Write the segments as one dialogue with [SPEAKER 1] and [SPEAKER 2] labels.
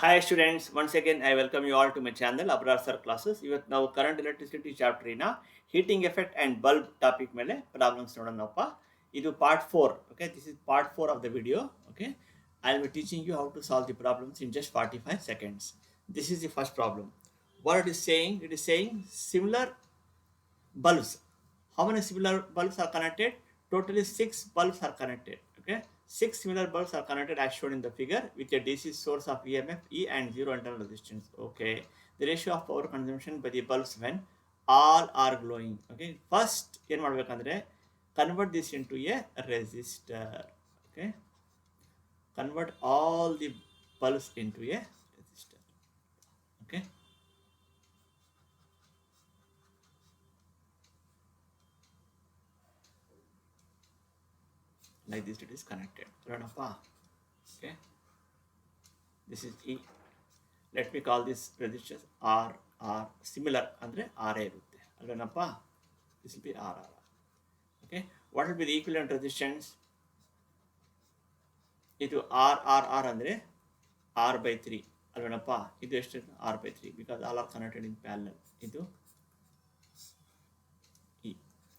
[SPEAKER 1] Hi students, once again I welcome you all to my channel Abrar sir classes. ಇವತ್ತು ನಾವು current electricity chapter ನ heating effect and bulb topic ಮೇಲೆ problems ನೋಡೋಣಪ್ಪ. ಇದು part 4. Okay, this is part 4 of the video. Okay, I will be teaching you how to solve the problems in just 45 seconds. This is the first problem. What it is saying? It is saying similar bulbs. How many similar bulbs are connected? Totally 6 bulbs are connected. Okay, 6 similar bulbs are connected as shown in the figure with a DC source of EMF E and 0 internal resistance. Okay, the ratio of power consumption by the bulbs when all are glowing. Okay, first ಏನು ಮಾಡಬೇಕಂದ್ರೆ convert this into a resistor. Okay, convert all the bulbs into a resistor. Okay, like this it is connected. Okay, this is E. Let me call this resistors R similar andre R irutte alvenappa. This will be R. Okay, what will be the equivalent resistance? Idu R andre R by 3 alvenappa. Idu ಎಷ್ಟು R by 3 because all are connected in parallel. Idu E.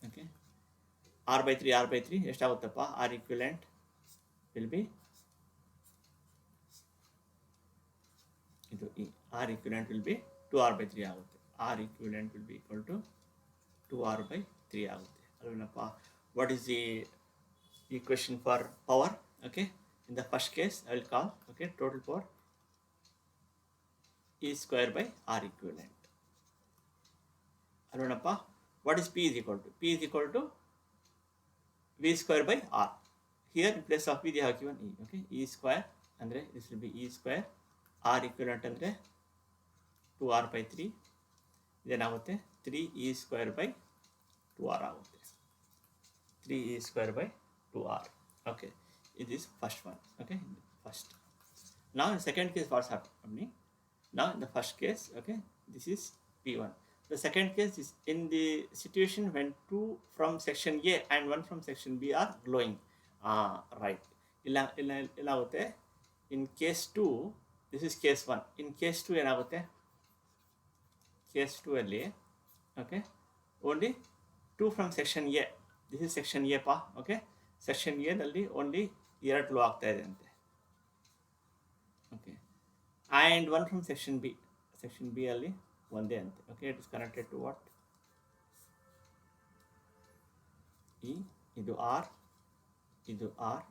[SPEAKER 1] Okay, R by 3 ಎಷ್ಟಾಗುತ್ತಪ್ಪ? R equivalent will be ಇದು E. R equivalent will be 2R by 3 ಆಗುತ್ತೆ. R equivalent will be equal to 2R by 3 ಆಗುತ್ತೆ ಅಲ್ವೇನಪ್ಪ. What is the equation for power? Okay, in the first case I will call total power E square by R equivalent ಅಲ್ವೇನಪ್ಪ. What is P is equal to? P is equal to V square by R. Here in place of V they have given E. Okay, E square andre this will be E square. R equivalent ಅಂದರೆ 2R by 3 ಇದೇನಾಗುತ್ತೆ 3E square by 2R ಆಗುತ್ತೆ. 3E square by 2R. Okay, it is first one. Okay, first. Now in second case what's happening? Now in the first case, okay, this is P1. The second case is in the situation when 2 from section A and 1 from section B are glowing. Right. ಇಲ್ಲಾಗುತ್ತೆ in case 2. This is case 1. In case 2 ಏನಾಗುತ್ತೆ? Case 2 ಅಲ್ಲಿ okay, only 2 from section A. This is section A pa. Okay, section A ನಲ್ಲಿ only 2 flow ಆಗ್ತಾ ಇದೆ ಅಂತೆ. Okay, and 1 from section B. Section B ಅಲ್ಲಿ ಒಂದೇ ಅಂತೆ. Okay, it is connected to what? E. ಇದು R, ಇದು R,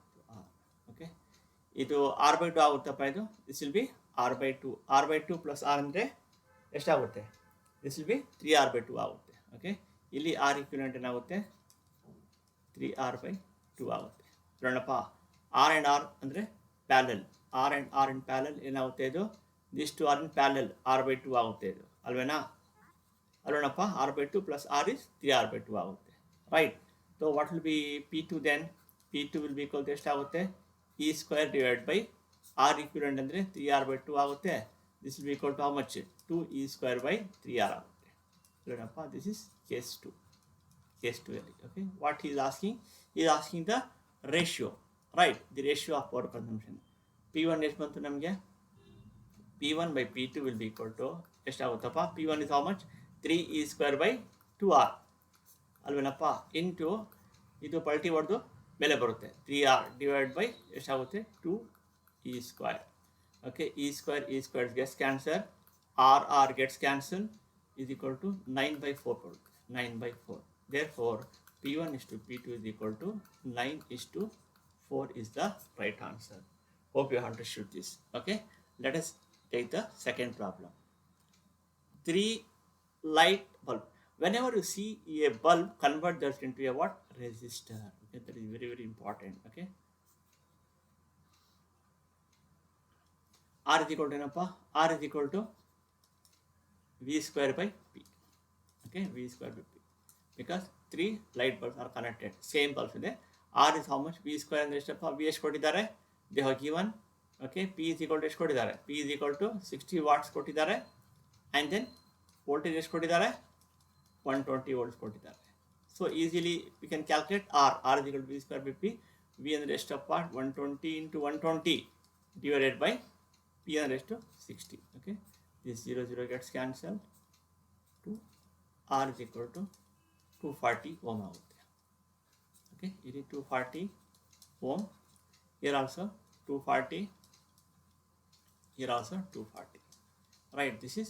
[SPEAKER 1] okay, ಇದು R by 2 ಆಗುತ್ತಪ್ಪ. ಇದು this will be R by 2. R by 2 plus R ಅಂದರೆ ಎಷ್ಟಾಗುತ್ತೆ? This will be 3R by 2 ಆಗುತ್ತೆ. ಓಕೆ, ಇಲ್ಲಿ R equivalent ಏನಾಗುತ್ತೆ? 3R by 2 ಆಗುತ್ತೆ. ನೋಡಪ್ಪ, R and R ಅಂದರೆ parallel. R and R in parallel ಏನಾಗುತ್ತೆ? ಇದು this two R in parallel R by 2 ಆಗುತ್ತೆ. ಇದು ಅಲ್ವೇನಾ? ಅಲ್ವೇನಪ್ಪ, R by 2 plus R is 3R by 2 ಆಗುತ್ತೆ. Right. So what will be P2 then? P2 will be equal to ಎಷ್ಟಾಗುತ್ತೆ? E square divided by R equivalent ಅಂದರೆ 3R by 2 ಆಗುತ್ತೆ. This will be equal to how much? 2E square by 3R ಆಗುತ್ತೆ. ಏನಪ್ಪ, this is case 2. Case 2 ಅಲ್ಲಿ. Okay, what he is asking? He is asking the ratio, right? The ratio of power consumption. P1 ಎಷ್ಟು ಬಂತು ನಮಗೆ? P1 by P2 will be equal to ಎಷ್ಟಾಗುತ್ತಪ್ಪ? P1 is how much? 3E square by 2R ಅಲ್ವೇನಪ್ಪ, into ಇದು ಪಲ್ಟಿ ಹೊಡೆದು ಮೇಲೆ ಬರುತ್ತೆ 3R ಡಿವೈಡ್ ಬೈ ಎಷ್ಟಾಗುತ್ತೆ? 2E square. Okay, E square gets cancel, R gets cancel, is equal to 9 by 4 ಬರುತ್ತೆ. 9 by 4. Therefore P1 is to P2 is equal to 9 is to 4 is the right answer. Hope you understood this. Okay, let us take the second problem. 3 light bulb. Whenever you see a bulb, convert that into a what? Resistor. Okay, that is very, very important. Okay, R is equal to ಏನಪ್ಪ? R is equal to V square by P. Okay, V square by P. Because 3 light bulbs are connected. Same bulbs ಇದೆ. R is how much? V square ಅಂದರೆ ಎಷ್ಟಪ್ಪ? V ಎಷ್ಟು ಕೊಟ್ಟಿದ್ದಾರೆ? They have given. Okay, P is equal to ಎಷ್ಟು ಕೊಟ್ಟಿದ್ದಾರೆ? P is equal to 60 watts ಕೊಟ್ಟಿದ್ದಾರೆ. And then voltage ಎಷ್ಟು ಕೊಟ್ಟಿದ್ದಾರೆ? 120 volts ಕೊಟ್ಟಿದ್ದಾರೆ. So easily we can calculate R. R is equal to V square by P. V ಅಂದರೆ ಎಷ್ಟಪ್ಪ? 120 into 120 divided by P and raised to 60. Okay, this 0 0 gets cancelled. To R is equal to 240 ohm ಆಗುತ್ತೆ. Okay, it is 240 ohm. Here also 240. Here also 240. Right, this is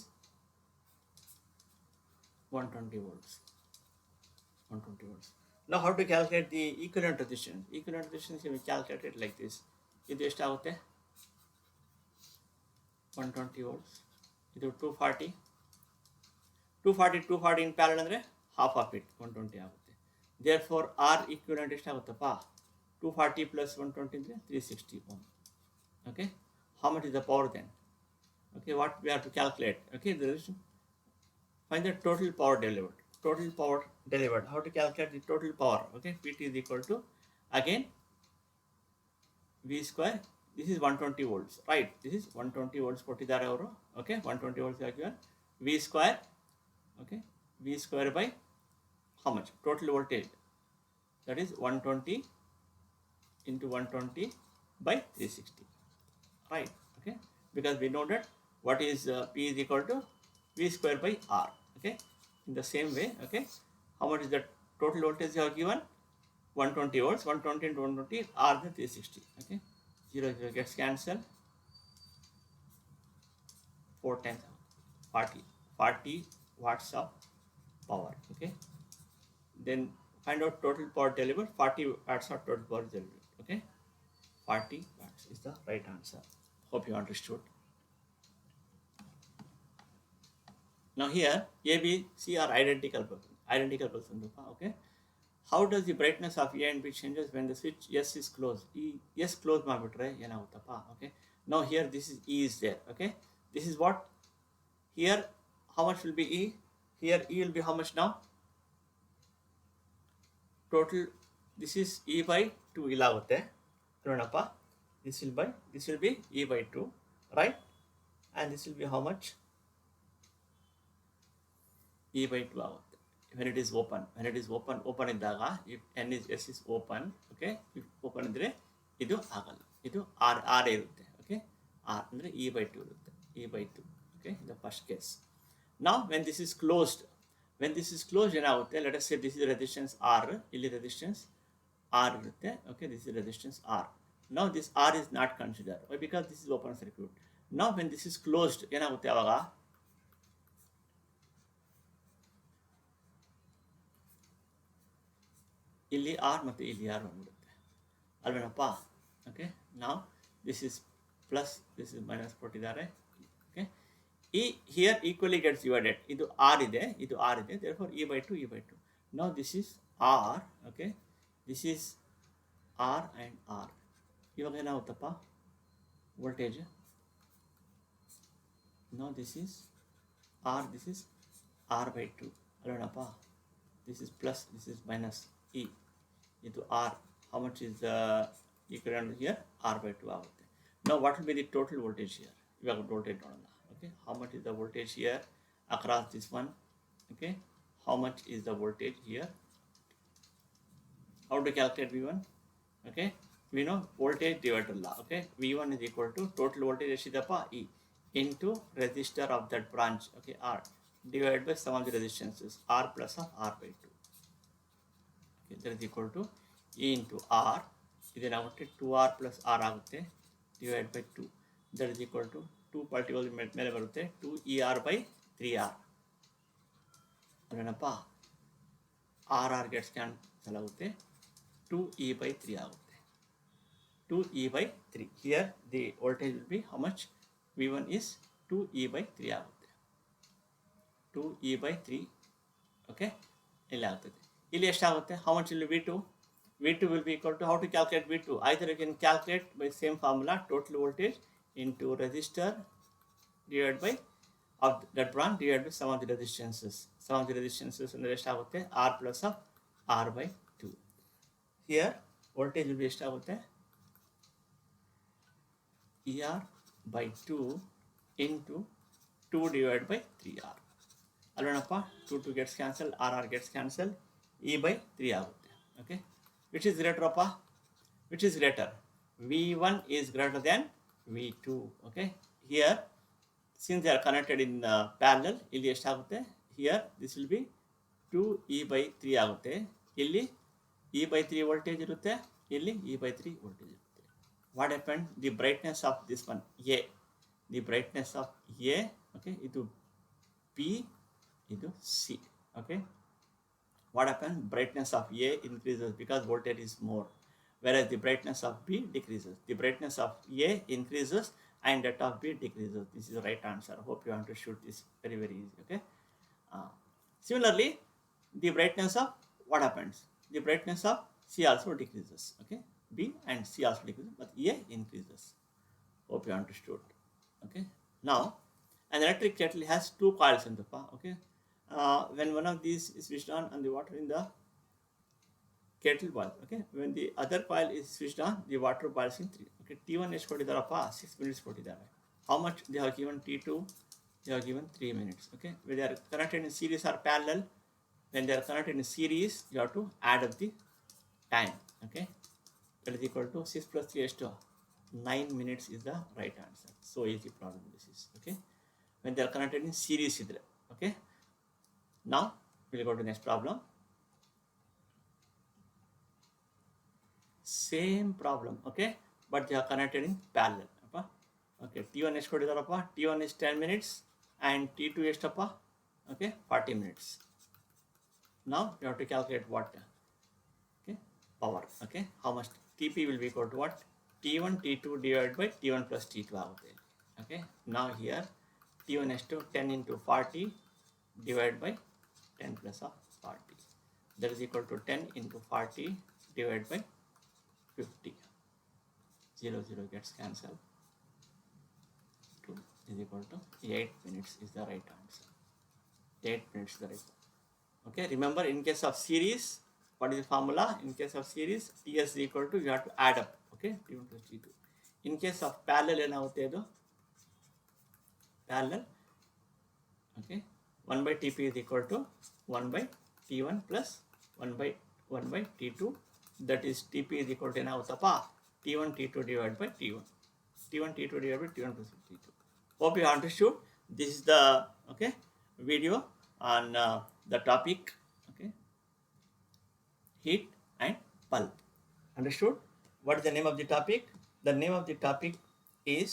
[SPEAKER 1] 120 volts. 120 volts. Now how to calculate the equivalent resistance? Equivalent resistance can be calculated like this. ಇದು ಎಷ್ಟಾಗುತ್ತೆ 120 volts. ಇದು 240. 240 in parallel ಅಂದರೆ half of it 120 ಆಗುತ್ತೆ. Therefore R equivalent ಎಷ್ಟಾಗುತ್ತಪ್ಪ 240 plus 120 ಅಂದರೆ 360 ohm. Okay, how much is the power then? Okay, what we have to calculate? Okay, the resistance. Find the total power delivered. Total power delivered. How to calculate the total power? Okay, PT is equal to again V square. This is 120 volts, right? This is 120 volts ಕೊಟ್ಟಿದ್ದಾರೆ ಅವರು. Okay, 120 volts given. V square. Okay, V square by how much? Total voltage. That is 120 into 120 by 360. Right? Okay, because we know that what is P is equal to V square by R. Okay, in the same way. Okay, how much is the total voltage you have given? 120 volts. 120 into 120 R the 360. Okay, 0 0 gets cancelled. 4 times 40 watts of power. Okay, then find out total power delivered. 40 watts of total power delivered. Okay, 40 watts is the right answer. Hope you understood. Now here A, B, C are identical person. Okay, how does the brightness of A and B changes when the switch S is closed? S closed ಮಾಡಿಬಿಟ್ರೆ ಏನಾಗುತ್ತಪ್ಪ? Okay, now here this is E is there. Okay, this is what here. How much will be E? Here E will be how much now? Total this is E by 2 ಇಲ್ಲಾಗುತ್ತೆ ನೋಡಪ್ಪ. This will be E by 2, right? And this will be how much? E by 2 ಆಗುತ್ತೆ when it is open. When it is open ಇದ್ದಾಗ if n is S is open. Okay, if open ಇದ್ರೆ ಇದು ಆಗಲ್ಲ, ಇದು R ಇರುತ್ತೆ. Okay, R ಅಂದರೆ E by 2 ಇರುತ್ತೆ. E by 2. Okay, in the first case. Now when this is closed ಏನಾಗುತ್ತೆ? Let us say this is resistance R. ಇಲ್ಲಿ resistance R ಇರುತ್ತೆ. Okay, this is resistance R. Now this R is not considered. Why? Because this is open circuit. Now when this is closed ಏನಾಗುತ್ತೆ ಆವಾಗ? ಇಲ್ಲಿ R ಮತ್ತು ಇಲ್ಲಿ R ಬಂದ್ಬಿಡುತ್ತೆ ಅಲ್ವೇನಪ್ಪ? Okay, ನಾವು this is plus, this is minus ಕೊಟ್ಟಿದ್ದಾರೆ. Okay, ಈ here equally gets divided. ಇದು R ಇದೆ, ಇದು R ಇದೆ. therefore E by 2, E by 2. Now this is R. Okay, this is R and R. ಇವಾಗ ಏನಾಗುತ್ತಪ್ಪ voltage? Now this is R, this is R by 2 ಅಲ್ವೇನಪ್ಪ? This is plus, this is minus. E into R. How much is the equivalent here? R by 2 ಆಗುತ್ತೆ. Now what will be the total voltage here? ಇವಾಗ voltage ನೋಡೋಣ. Okay, how much is the voltage here across this one? Okay, how much is the voltage here? How to calculate V1? Okay, we know voltage divider law. Okay, V1 is equal to total voltage ಎಷ್ಟಿದಪ್ಪ? E into resistor of that branch. Okay, R divided by sum of the resistances R plus of R by 2. Okay, that is equal to E into R. ಇದೇನಾಗುತ್ತೆ 2R plus R ಆಗುತ್ತೆ divided by 2. That is equal to 2 particle ಮೇಲೆ ಬರುತ್ತೆ 2ER by 3R ಅಲ್ವೇನಪ್ಪ? R gets cancel ಆಗುತ್ತೆ 2E by 3 ಆಗುತ್ತೆ. 2E by 3. Here the voltage will be how much? V1 is 2E by 3 ಆಗುತ್ತೆ. 2E by 3. Okay, ಇಲ್ಲಿ ಆಗ್ತದೆ. ಇಲ್ಲಿ ಎಷ್ಟಾಗುತ್ತೆ? How much will be V2? V2 will be equal to, how to calculate V2? Either you can calculate by same formula, total voltage into resistor divided by of that branch divided by sum of the resistances. Sum of the resistances ಅಂದರೆ ಎಷ್ಟಾಗುತ್ತೆ? R plus of R by 2. Here voltage will be ಎಷ್ಟಾಗುತ್ತೆ? ER by 2 into 2 divided by 3R ಅಲ್ವೇನಪ್ಪ? 2 gets cancelled, R gets cancelled, E by 3 ಆಗುತ್ತೆ. Okay, which is greater ಅಪ್ಪ? Which is greater? V1 is greater than V2. Okay, here since they are connected in parallel ಇಲ್ಲಿ ಎಷ್ಟಾಗುತ್ತೆ here this will be 2e/3 ಆಗುತ್ತೆ ಇಲ್ಲಿ e/3 voltage ಇರುತ್ತೆ ಇಲ್ಲಿ e/3 voltage ಇರುತ್ತೆ what happened the brightness of this one a the brightness of a okay ಇದು b ಇದು c okay what happened brightness of a increases because voltage is more whereas the brightness of b decreases the brightness of a increases and that of b decreases this is the right answer hope you understood this very easy okay similarly the brightness of what happens the brightness of c also decreases okay b and c also decreases but a increases hope you understood okay now an electric kettle has two coils in the okay when one of these is switched on and the water in the kettle boils okay when the other coil is switched on the water boils in 3 okay t1 ಎಷ್ಟು ಕೊಟ್ಟಿದ್ದಾರಪ್ಪ 6 minutes ಕೊಟ್ಟಿದ್ದಾರೆ how much they have given t2 they have given 3 minutes okay when they are connected in series or parallel when they are connected in series you have to add up the time okay that is equal to 6 plus 3 ಎಷ್ಟು 9 minutes is the right answer so easy problem this is okay when they are connected in series idre okay now we'll go to next problem same problem okay but they are connected in parallel okay t1 ಎಷ್ಟು ಕೊಟ್ಟಿದ್ದಾರಪ್ಪ t1 is 10 minutes and t2 ಎಷ್ಟಪ್ಪ okay 40 minutes now you have to calculate what okay power okay how much tp will be equal to what t1 t2 divided by t1 plus t2 ಆಗುತ್ತೆ okay now here t1 ಎಷ್ಟು 10 into 40 divided by 10 plus of 40 that is equal to 10 into 40 divided by 50 0 gets cancelled 2 is equal to 8 minutes is the right answer 8 minutes is the right answer. Okay remember in case of series what is the formula in case of series ts is equal to you have to add up okay t1 plus t2 in case of parallel ಏನಾಗುತ್ತೆ ಇದು parallel okay 1 by tp is equal to 1 by t1 plus 1 by t2 that is tp is equal to ಏನಾಗುತ್ತಪ್ಪ t1 t2 divided by t1 t1 t2 divided by t1 plus t2 hope you understood this is the okay video on the topic okay heat and bulb understood what is the name of the topic the name of the topic is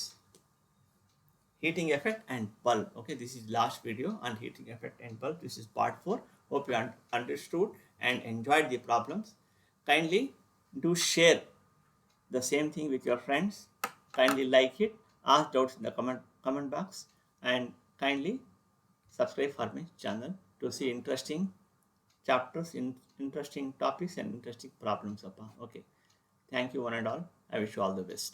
[SPEAKER 1] heating effect and bulb okay this is last video on heating effect and bulb this is part 4 hope you understood and enjoyed the problems kindly do share the same thing with your friends kindly like it ask doubts in the comment box and kindly subscribe for my channel to see interesting chapters in interesting topics and interesting problems okay thank you one and all I wish you all the best